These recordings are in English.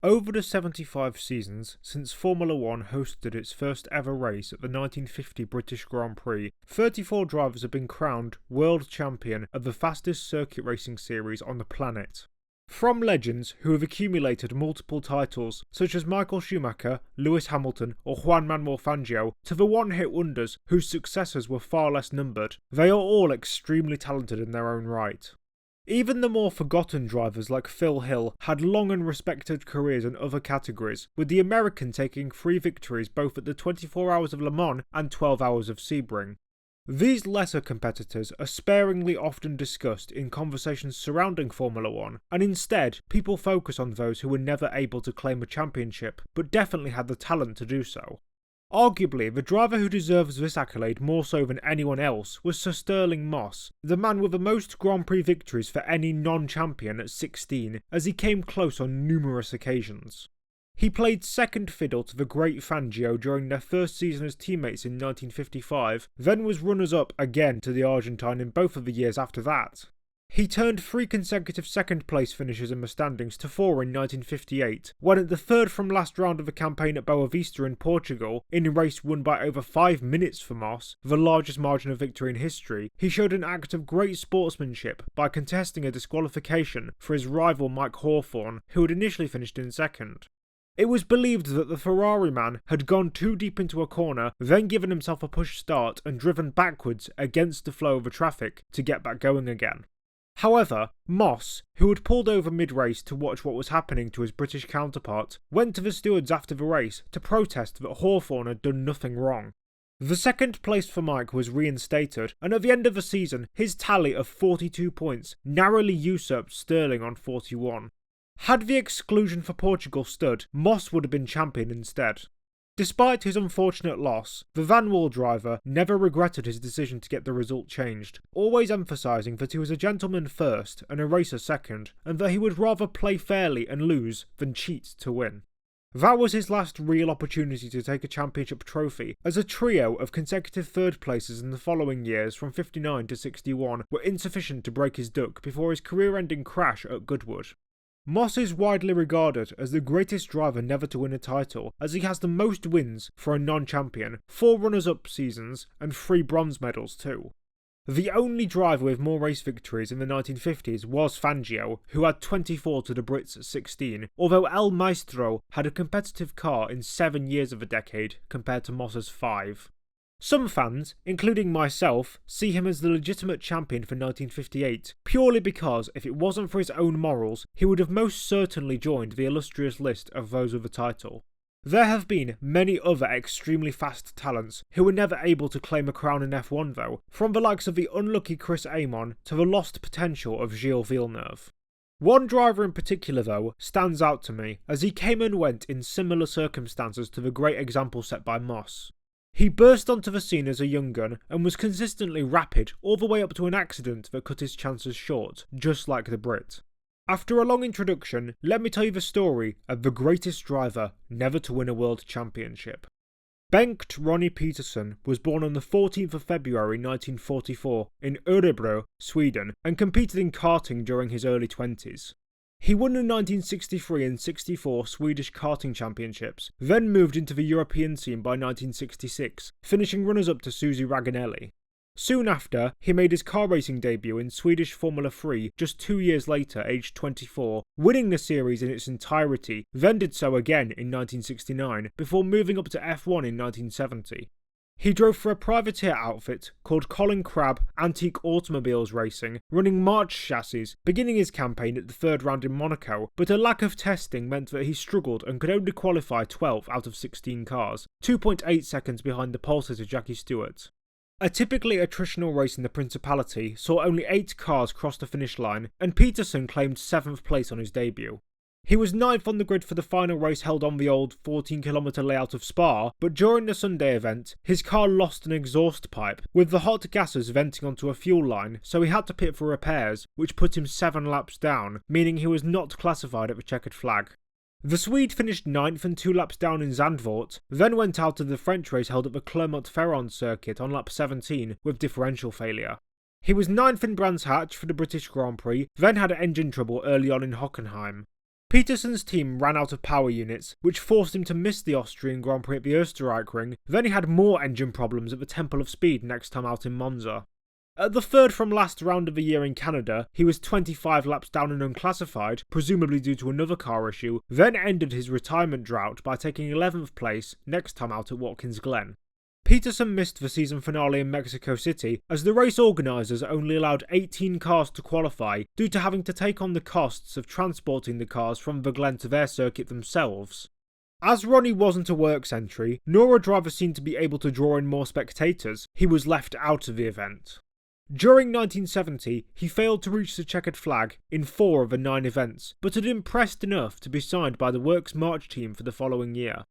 Over the 75 seasons since Formula One hosted its first ever race at the 1950 British Grand Prix, 34 drivers have been crowned world champion of the fastest circuit racing series on the planet. From legends who have accumulated multiple titles, such as Michael Schumacher, Lewis Hamilton, or Juan Manuel Fangio, to the one-hit wonders whose successors were far less numbered, they are all extremely talented in their own right. Even the more forgotten drivers like Phil Hill had long and respected careers in other categories, with the American taking 3 victories both at the 24 Hours of Le Mans and 12 Hours of Sebring. These lesser competitors are sparingly often discussed in conversations surrounding Formula One, and instead people focus on those who were never able to claim a championship, but definitely had the talent to do so. Arguably, the driver who deserves this accolade more so than anyone else was Sir Stirling Moss, the man with the most Grand Prix victories for any non-champion at 16, as he came close on numerous occasions. He played second fiddle to the great Fangio during their first season as teammates in 1955, then was runners-up again to the Argentine in both of the years after that. He turned 3 consecutive second-place finishes in the standings to 4 in 1958, when at the third from last round of the campaign at Boa Vista in Portugal, in a race won by over 5 minutes for Moss, the largest margin of victory in history, he showed an act of great sportsmanship by contesting a disqualification for his rival Mike Hawthorn, who had initially finished in second. It was believed that the Ferrari man had gone too deep into a corner, then given himself a push start and driven backwards against the flow of the traffic to get back going again. However, Moss, who had pulled over mid-race to watch what was happening to his British counterpart, went to the stewards after the race to protest that Hawthorn had done nothing wrong. The second place for Mike was reinstated, and at the end of the season, his tally of 42 points narrowly usurped Stirling on 41. Had the exclusion for Portugal stood, Moss would have been champion instead. Despite his unfortunate loss, the Van Wall driver never regretted his decision to get the result changed, always emphasising that he was a gentleman first and a racer second, and that he would rather play fairly and lose than cheat to win. That was his last real opportunity to take a championship trophy, as a trio of consecutive third places in the following years from 59 to 61 were insufficient to break his duck before his career-ending crash at Goodwood. Moss is widely regarded as the greatest driver never to win a title, as he has the most wins for a non-champion, 4 runners-up seasons, and 3 bronze medals too. The only driver with more race victories in the 1950s was Fangio, who had 24 to the Brits at 16, although El Maestro had a competitive car in 7 years of the decade compared to Moss's 5. Some fans, including myself, see him as the legitimate champion for 1958, purely because if it wasn't for his own morals, he would have most certainly joined the illustrious list of those with the title. There have been many other extremely fast talents who were never able to claim a crown in F1 though, from the likes of the unlucky Chris Amon to the lost potential of Gilles Villeneuve. One driver in particular though stands out to me, as he came and went in similar circumstances to the great example set by Moss. He burst onto the scene as a young gun and was consistently rapid all the way up to an accident that cut his chances short, just like the Brit. After a long introduction, let me tell you the story of the greatest driver never to win a world championship. Bengt Ronnie Peterson was born on the 14th of February 1944 in Örebro, Sweden, and competed in karting during his early 20s. He won the 1963 and 64 Swedish karting championships, then moved into the European scene by 1966, finishing runners-up to Susi Raganelli. Soon after, he made his car racing debut in Swedish Formula 3 just 2 years later, aged 24, winning the series in its entirety, then did so again in 1969, before moving up to F1 in 1970. He drove for a privateer outfit called Colin Crabb Antique Automobiles Racing, running March chassis, beginning his campaign at the third round in Monaco, but a lack of testing meant that he struggled and could only qualify 12 out of 16 cars, 2.8 seconds behind the pole sitter Jackie Stewart. A typically attritional race in the Principality saw only 8 cars cross the finish line, and Peterson claimed 7th place on his debut. He was 9th on the grid for the final race held on the old 14km layout of Spa, but during the Sunday event, his car lost an exhaust pipe, with the hot gases venting onto a fuel line, so he had to pit for repairs, which put him 7 laps down, meaning he was not classified at the checkered flag. The Swede finished 9th and 2 laps down in Zandvoort, then went out to the French race held at the Clermont-Ferrand circuit on lap 17 with differential failure. He was 9th in Brands Hatch for the British Grand Prix, then had engine trouble early on in Hockenheim. Peterson's team ran out of power units, which forced him to miss the Austrian Grand Prix at the Österreichring. Then he had more engine problems at the Temple of Speed next time out in Monza. At the third from last round of the year in Canada, he was 25 laps down and unclassified, presumably due to another car issue, then ended his retirement drought by taking 11th place next time out at Watkins Glen. Peterson missed the season finale in Mexico City as the race organisers only allowed 18 cars to qualify due to having to take on the costs of transporting the cars from the Glen to their circuit themselves. As Ronnie wasn't a works entry, nor a driver seemed to be able to draw in more spectators, he was left out of the event. During 1970, he failed to reach the checkered flag in 4 of the 9 events, but had impressed enough to be signed by the Works March team for the following year.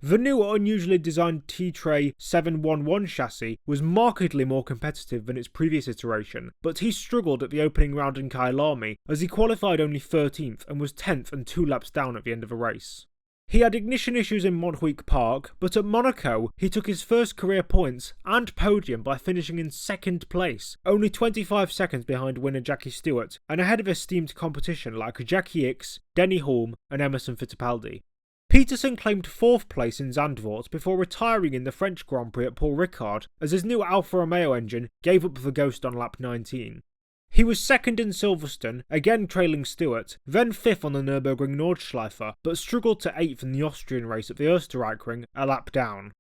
The new unusually designed T-Tray 711 chassis was markedly more competitive than its previous iteration, but he struggled at the opening round in Kyalami as he qualified only 13th and was 10th and 2 laps down at the end of the race. He had ignition issues in Montjuic Park, but at Monaco he took his first career points and podium by finishing in 2nd place, only 25 seconds behind winner Jackie Stewart, and ahead of esteemed competition like Jackie Ickx, Denny Hulme and Emerson Fittipaldi. Peterson claimed 4th place in Zandvoort before retiring in the French Grand Prix at Paul Ricard as his new Alfa Romeo engine gave up the ghost on lap 19. He was 2nd in Silverstone, again trailing Stewart, then 5th on the Nürburgring Nordschleife, but struggled to 8th in the Austrian race at the Österreichring, a lap down.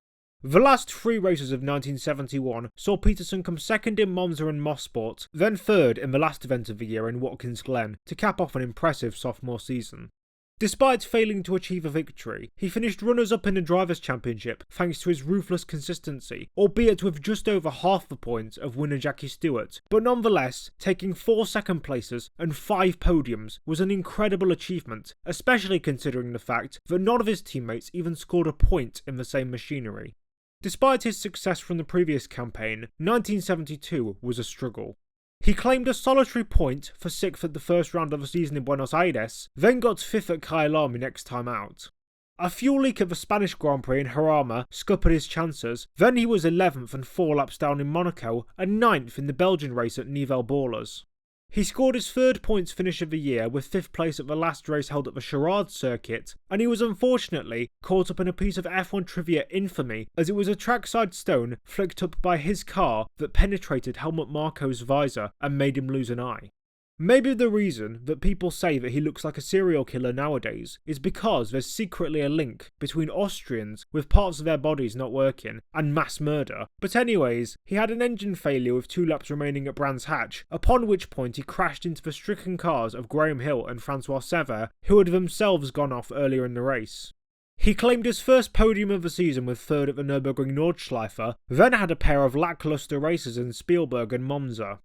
The last 3 races of 1971 saw Peterson come 2nd in Monza and Mosport, then 3rd in the last event of the year in Watkins Glen, to cap off an impressive sophomore season. Despite failing to achieve a victory, he finished runners-up in the Drivers' Championship thanks to his ruthless consistency, albeit with just over half the points of winner Jackie Stewart, but nonetheless, taking 4 second places and 5 podiums was an incredible achievement, especially considering the fact that none of his teammates even scored a point in the same machinery. Despite his success from the previous campaign, 1972 was a struggle. He claimed a solitary point for 6th at the first round of the season in Buenos Aires, then got 5th at Kyalami next time out. A fuel leak at the Spanish Grand Prix in Jarama scuppered his chances, then he was 11th and 4 laps down in Monaco and 9th in the Belgian race at Nivelles Ballers. He scored his 3rd points finish of the year with 5th place at the last race held at the Charade circuit, and he was unfortunately caught up in a piece of F1 trivia infamy as it was a trackside stone flicked up by his car that penetrated Helmut Marko's visor and made him lose an eye. Maybe the reason that people say that he looks like a serial killer nowadays is because there's secretly a link between Austrians with parts of their bodies not working and mass murder. But anyways, he had an engine failure with 2 laps remaining at Brands Hatch, upon which point he crashed into the stricken cars of Graham Hill and Francois Sever, who had themselves gone off earlier in the race. He claimed his first podium of the season with 3rd at the Nürburgring Nordschleife, then had a pair of lackluster races in Spielberg and Monza.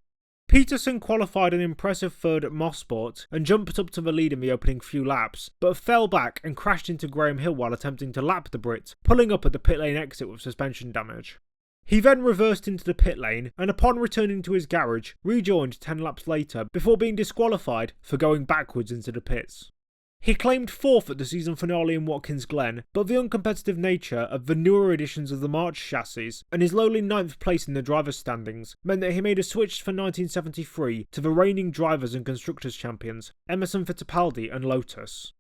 Peterson qualified an impressive 3rd at Mosport and jumped up to the lead in the opening few laps, but fell back and crashed into Graham Hill while attempting to lap the Brit, pulling up at the pit lane exit with suspension damage. He then reversed into the pit lane and upon returning to his garage, rejoined 10 laps later before being disqualified for going backwards into the pits. He claimed 4th at the season finale in Watkins Glen, but the uncompetitive nature of the newer editions of the March chassis and his lowly 9th place in the drivers' standings meant that he made a switch for 1973 to the reigning drivers and constructors champions, Emerson Fittipaldi and Lotus.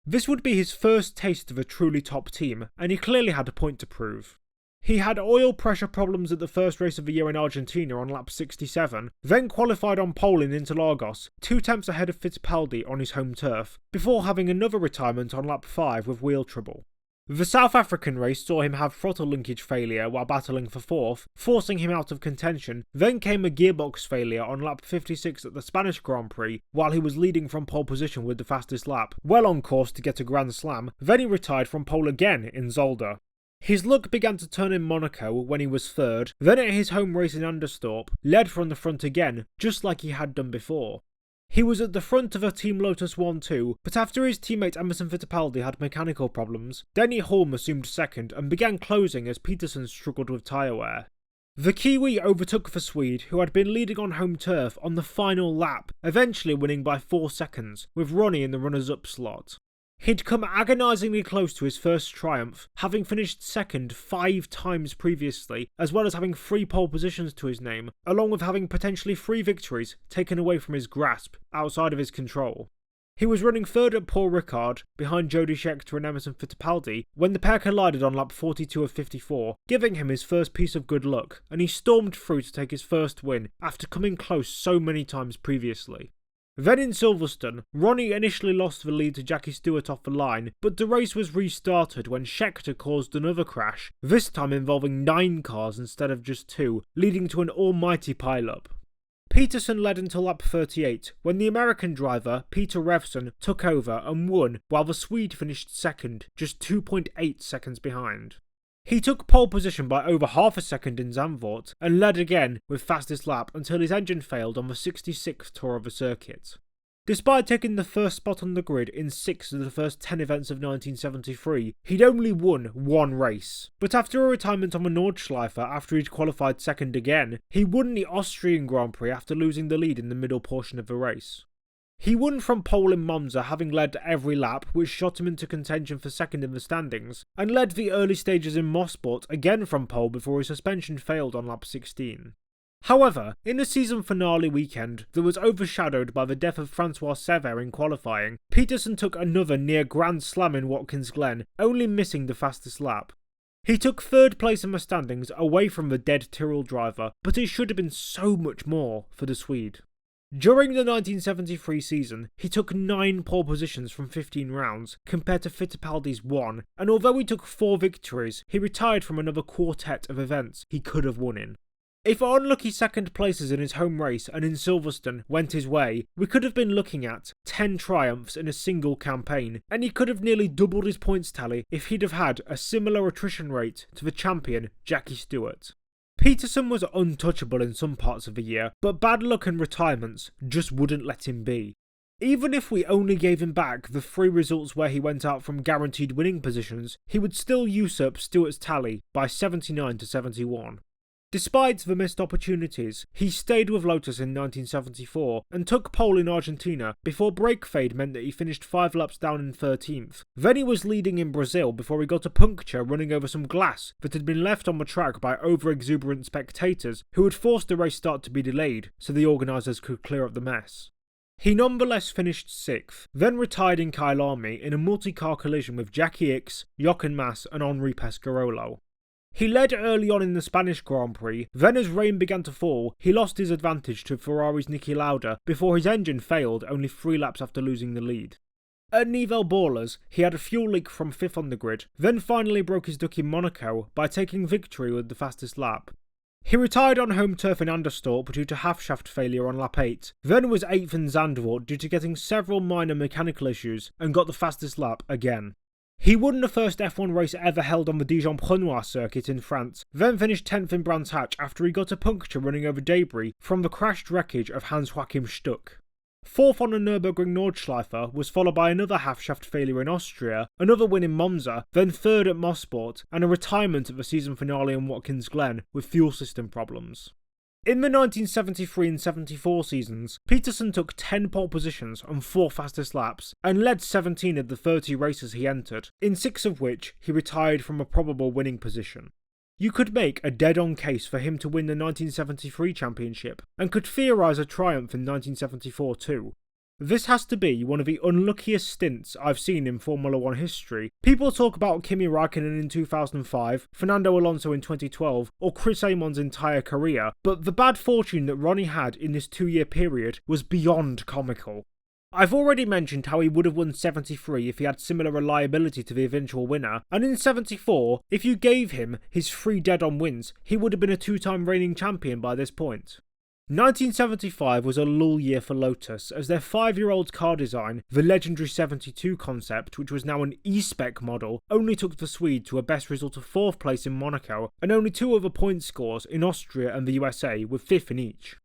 This would be his first taste of a truly top team, and he clearly had a point to prove. He had oil pressure problems at the first race of the year in Argentina on lap 67, then qualified on pole in Interlagos, 2 tenths ahead of Fittipaldi on his home turf, before having another retirement on lap 5 with wheel trouble. The South African race saw him have throttle linkage failure while battling for 4th, forcing him out of contention. Then came a gearbox failure on lap 56 at the Spanish Grand Prix while he was leading from pole position with the fastest lap, well on course to get a Grand Slam. Then he retired from pole again in Zolder. His luck began to turn in Monaco when he was 3rd, then at his home race in Anderstorp, led from the front again, just like he had done before. He was at the front of a Team Lotus 1-2, but after his teammate Emerson Fittipaldi had mechanical problems, Denny Hulme assumed 2nd and began closing as Peterson struggled with tyre wear. The Kiwi overtook the Swede, who had been leading on home turf, on the final lap, eventually winning by 4 seconds, with Ronnie in the runners-up slot. He'd come agonisingly close to his first triumph, having finished 2nd 5 times previously, as well as having 3 pole positions to his name, along with having potentially 3 victories taken away from his grasp, outside of his control. He was running third at Paul Ricard, behind Jody Scheckter and Emerson Fittipaldi, when the pair collided on lap 42 of 54, giving him his first piece of good luck, and he stormed through to take his first win after coming close so many times previously. Then in Silverstone, Ronnie initially lost the lead to Jackie Stewart off the line, but the race was restarted when Scheckter caused another crash, this time involving 9 cars instead of just 2, leading to an almighty pile-up. Peterson led until lap 38, when the American driver, Peter Revson, took over and won, while the Swede finished second, just 2.8 seconds behind. He took pole position by over half a second in Zandvoort, and led again with fastest lap until his engine failed on the 66th tour of the circuit. Despite taking the first spot on the grid in 6 of the first 10 events of 1973, he'd only won 1 race. But after a retirement on the Nordschleife after he'd qualified second again, he won the Austrian Grand Prix after losing the lead in the middle portion of the race. He won from pole in Monza, having led every lap, which shot him into contention for second in the standings, and led the early stages in Mosport again from pole before his suspension failed on lap 16. However, in the season finale weekend that was overshadowed by the death of Francois Sever in qualifying, Peterson took another near Grand Slam in Watkins Glen, only missing the fastest lap. He took third place in the standings away from the dead Tyrrell driver, but it should have been so much more for the Swede. During the 1973 season, he took 9 pole positions from 15 rounds, compared to Fittipaldi's 1, and although he took 4 victories, he retired from another quartet of events he could have won in. If unlucky second places in his home race and in Silverstone went his way, we could have been looking at 10 triumphs in a single campaign, and he could have nearly doubled his points tally if he'd have had a similar attrition rate to the champion Jackie Stewart. Peterson was untouchable in some parts of the year, but bad luck and retirements just wouldn't let him be. Even if we only gave him back the 3 results where he went out from guaranteed winning positions, he would still usurp Stewart's tally by 79 to 71. Despite the missed opportunities, he stayed with Lotus in 1974 and took pole in Argentina before brake fade meant that he finished 5 laps down in 13th. Then he was leading in Brazil before he got a puncture running over some glass that had been left on the track by over-exuberant spectators who had forced the race start to be delayed so the organisers could clear up the mess. He nonetheless finished 6th, then retired in Kyalami in a multi-car collision with Jackie Ickx, Jochen Mass and Henri Pescarolo. He led early on in the Spanish Grand Prix, then as rain began to fall, he lost his advantage to Ferrari's Niki Lauda before his engine failed only 3 laps after losing the lead. At Nivelles Ballers, he had a fuel leak from 5th on the grid, then finally broke his duck in Monaco by taking victory with the fastest lap. He retired on home turf in Anderstorp due to half-shaft failure on lap 8, then was 8th in Zandvoort due to getting several minor mechanical issues and got the fastest lap again. He won the first F1 race ever held on the Dijon-Prenois circuit in France, then finished 10th in Brands Hatch after he got a puncture running over debris from the crashed wreckage of Hans-Joachim Stuck. 4th on the Nürburgring Nordschleife was followed by another half-shaft failure in Austria, another win in Monza, then 3rd at Mosport, and a retirement at the season finale in Watkins Glen with fuel system problems. In the 1973 and 74 seasons, Peterson took 10 pole positions on 4 fastest laps and led 17 of the 30 races he entered, in 6 of which he retired from a probable winning position. You could make a dead-on case for him to win the 1973 championship, and could theorise a triumph in 1974 too. This has to be one of the unluckiest stints I've seen in Formula 1 history. People talk about Kimi Raikkonen in 2005, Fernando Alonso in 2012, or Chris Amon's entire career, but the bad fortune that Ronnie had in this 2-year period was beyond comical. I've already mentioned how he would have won 73 if he had similar reliability to the eventual winner, and in 74, if you gave him his 3 dead-on wins, he would have been a 2-time reigning champion by this point. 1975 was a lull year for Lotus, as their 5-year-old car design, the legendary 72 concept, which was now an E-Spec model, only took the Swede to a best result of 4th place in Monaco, and only 2 other point scores in Austria and the USA, with 5th in each.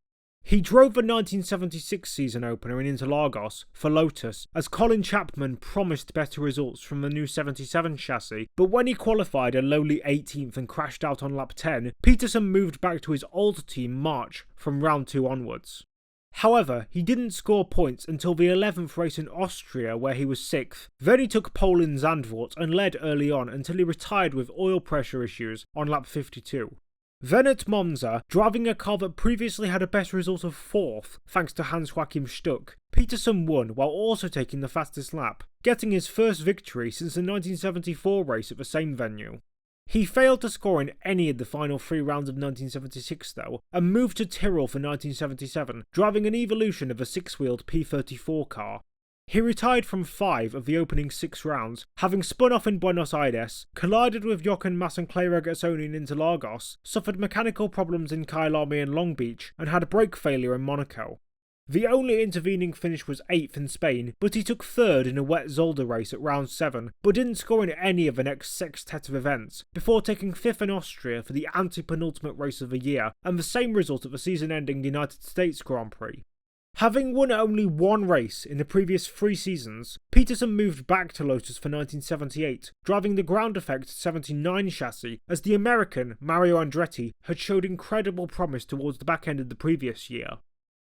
He drove the 1976 season opener in Interlagos for Lotus, as Colin Chapman promised better results from the new 77 chassis, but when he qualified a lowly 18th and crashed out on lap 10, Peterson moved back to his old team March from round 2 onwards. However, he didn't score points until the 11th race in Austria, where he was 6th. Then he took pole in Zandvoort and led early on until he retired with oil pressure issues on lap 52. Then at Monza, driving a car that previously had a best result of 4th thanks to Hans-Joachim Stuck, Peterson won while also taking the fastest lap, getting his first victory since the 1974 race at the same venue. He failed to score in any of the final 3 rounds of 1976 though, and moved to Tyrrell for 1977, driving an evolution of a 6-wheeled P34 car. He retired from 5 of the opening 6 rounds, having spun off in Buenos Aires, collided with Jochen Mass and Clay Regazzoni in Interlagos, suffered mechanical problems in Kyalami and Long Beach, and had brake failure in Monaco. The only intervening finish was 8th in Spain, but he took 3rd in a wet Zolder race at round 7, but didn't score in any of the next sextet of events, before taking 5th in Austria for the anti-penultimate race of the year, and the same result at the season-ending United States Grand Prix. Having won only 1 race in the previous 3 seasons, Peterson moved back to Lotus for 1978, driving the ground effect 79 chassis, as the American Mario Andretti had showed incredible promise towards the back end of the previous year.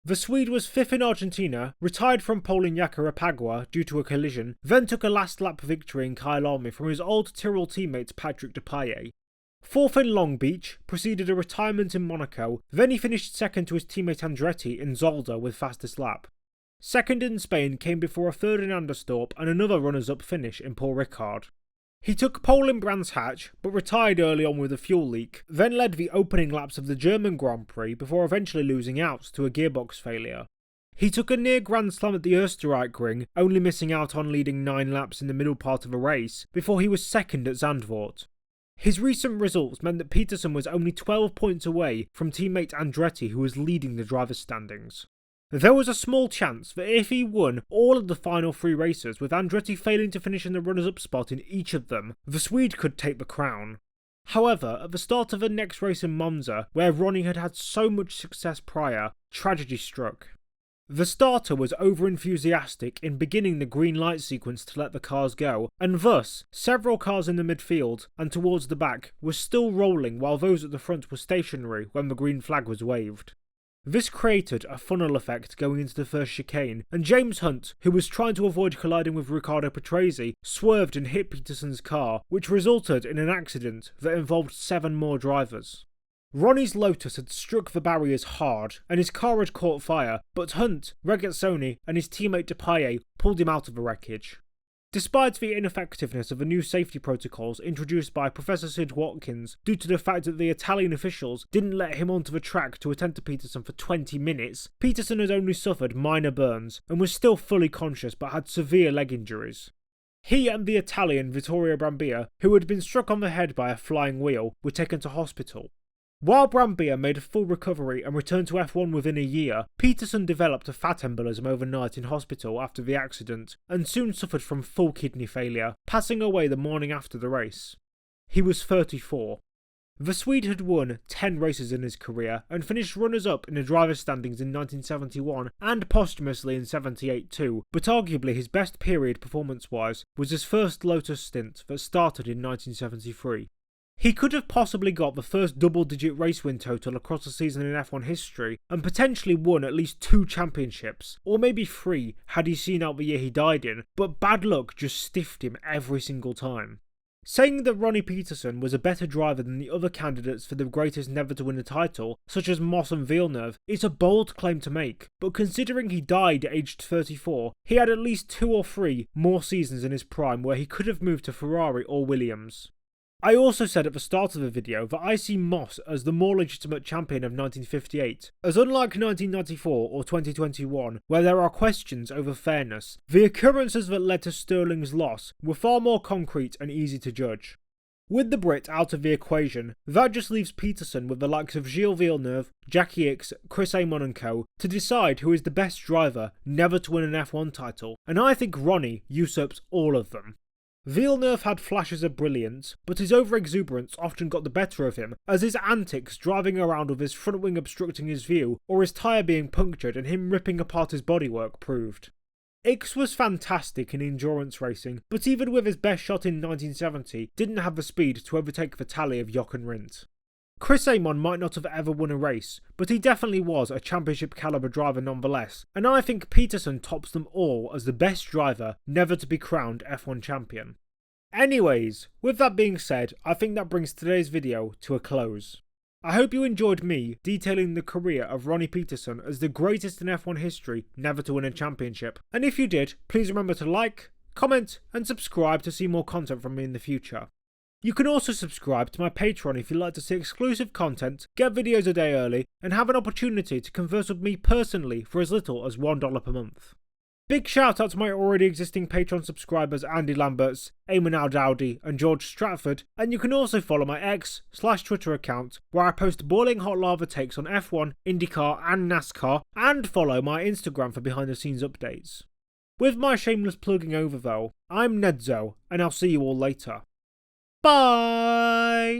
The Swede was 5th in Argentina, retired from pole in Yacarapagua due to a collision, then took a last lap victory in Kyalami from his old Tyrrell teammate Patrick Depailler. 4th in Long Beach, preceded a retirement in Monaco, then he finished 2nd to his teammate Andretti in Zolder with fastest lap. 2nd in Spain came before a 3rd in Anderstorp and another runners-up finish in Paul Ricard. He took pole in Brands Hatch, but retired early on with a fuel leak, then led the opening laps of the German Grand Prix before eventually losing out to a gearbox failure. He took a near Grand Slam at the Österreichring, only missing out on leading 9 laps in the middle part of a race, before he was 2nd at Zandvoort. His recent results meant that Peterson was only 12 points away from teammate Andretti, who was leading the drivers' standings. There was a small chance that if he won all of the final 3 races, with Andretti failing to finish in the runners-up spot in each of them, the Swede could take the crown. However, at the start of the next race in Monza, where Ronnie had had so much success prior, tragedy struck. The starter was over-enthusiastic in beginning the green light sequence to let the cars go, and thus, several cars in the midfield and towards the back were still rolling while those at the front were stationary when the green flag was waved. This created a funnel effect going into the first chicane, and James Hunt, who was trying to avoid colliding with Riccardo Patrese, swerved and hit Peterson's car, which resulted in an accident that involved 7 more drivers. Ronnie's Lotus had struck the barriers hard, and his car had caught fire, but Hunt, Regazzoni, and his teammate Depailler pulled him out of the wreckage. Despite the ineffectiveness of the new safety protocols introduced by Professor Sid Watkins due to the fact that the Italian officials didn't let him onto the track to attend to Peterson for 20 minutes, Peterson had only suffered minor burns and was still fully conscious but had severe leg injuries. He and the Italian Vittorio Brambilla, who had been struck on the head by a flying wheel, were taken to hospital. While Brambilla made a full recovery and returned to F1 within a year, Peterson developed a fat embolism overnight in hospital after the accident, and soon suffered from full kidney failure, passing away the morning after the race. He was 34. The Swede had won 10 races in his career, and finished runners-up in the drivers' standings in 1971, and posthumously in 78 too, but arguably his best period performance-wise was his first Lotus stint that started in 1973. He could have possibly got the first double-digit race win total across a season in F1 history, and potentially won at least 2 championships, or maybe 3 had he seen out the year he died in, but bad luck just stiffed him every single time. Saying that Ronnie Peterson was a better driver than the other candidates for the greatest never to win the title, such as Moss and Villeneuve, is a bold claim to make, but considering he died aged 34, he had at least 2 or 3 more seasons in his prime where he could have moved to Ferrari or Williams. I also said at the start of the video that I see Moss as the more legitimate champion of 1958, as unlike 1994 or 2021, where there are questions over fairness, the occurrences that led to Sterling's loss were far more concrete and easy to judge. With the Brit out of the equation, that just leaves Peterson with the likes of Gilles Villeneuve, Jackie Ickx, Chris Amon and co. to decide who is the best driver never to win an F1 title, and I think Ronnie usurps all of them. Villeneuve had flashes of brilliance, but his over-exuberance often got the better of him, as his antics driving around with his front wing obstructing his view, or his tyre being punctured and him ripping apart his bodywork proved. Ickx was fantastic in endurance racing, but even with his best shot in 1970, didn't have the speed to overtake the tally of Jochen Rindt. Chris Amon might not have ever won a race, but he definitely was a championship caliber driver nonetheless, and I think Peterson tops them all as the best driver never to be crowned F1 champion. Anyways, with that being said, I think that brings today's video to a close. I hope you enjoyed me detailing the career of Ronnie Peterson as the greatest in F1 history never to win a championship. And if you did, please remember to like, comment, and subscribe to see more content from me in the future. You can also subscribe to my Patreon if you'd like to see exclusive content, get videos a day early, and have an opportunity to converse with me personally for as little as $1 per month. Big shout out to my already existing Patreon subscribers Andy Lamberts, Eamon Al Dowdy, and George Stratford, and you can also follow my X/Twitter account where I post boiling hot lava takes on F1, IndyCar, and NASCAR, and follow my Instagram for behind the scenes updates. With my shameless plugging over though, I'm Nedzo, and I'll see you all later. Bye!